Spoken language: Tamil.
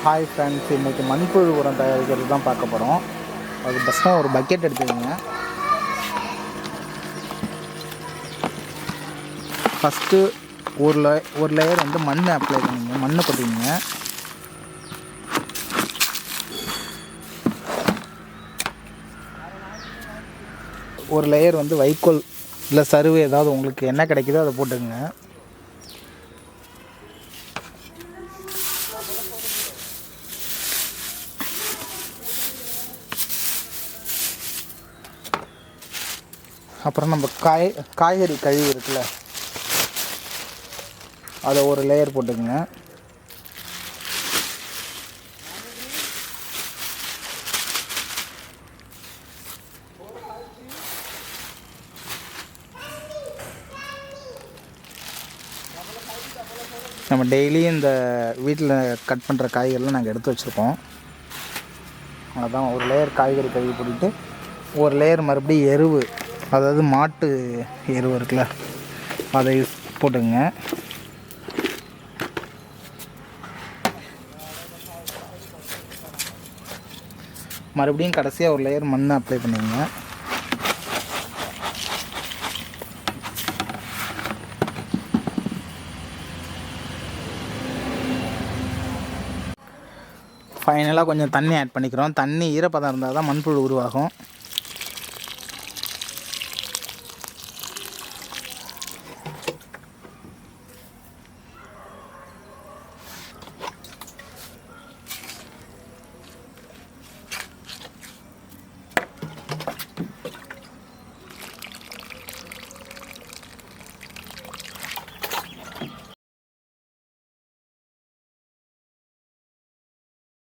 ஹாய் ஃப்ரெண்ட்ஸ், இன்றைக்கி மண்புழு உரம் தயாரிக்கிறது தான் பார்க்க போகிறோம். அது ஃபஸ்ட்டாக ஒரு பக்கெட் எடுத்துக்கோங்க. ஃபஸ்ட்டு ஒரு லேயர் வந்து மண் அப்ளை பண்ணிங்க, மண்ணை கொட்டிங்க. ஒரு லேயர் வந்து வைக்கோல் இல்லை சருவு ஏதாவது உங்களுக்கு என்ன கிடைக்குதோ அதை போட்டுங்க. அப்புறம் நம்ம காய்கறி கழிவு இருக்குல்ல, அதை ஒரு லேயர் போட்டுக்குங்க. நம்ம டெய்லியும் இந்த வீட்டில் கட் பண்ணுற காய்கறிலாம் நாங்கள் எடுத்து வச்சுருக்கோம். அதான் ஒரு லேயர் காய்கறி கழுவி போட்டுட்டு ஒரு லேயர் மறுபடியும் எருவு, அதாவது மாட்டு எருவு இருக்குல்ல, அதை போட்டுங்க. மறுபடியும் கடைசியாக ஒரு லேயர் மண் அப்ளை பண்ணுங்க. ஃபைனலாக கொஞ்சம் தண்ணி ஆட் பண்ணிக்கிறோம். தண்ணி ஈரப்பதம் இருந்தால் தான் மண்புழு உருவாகும்.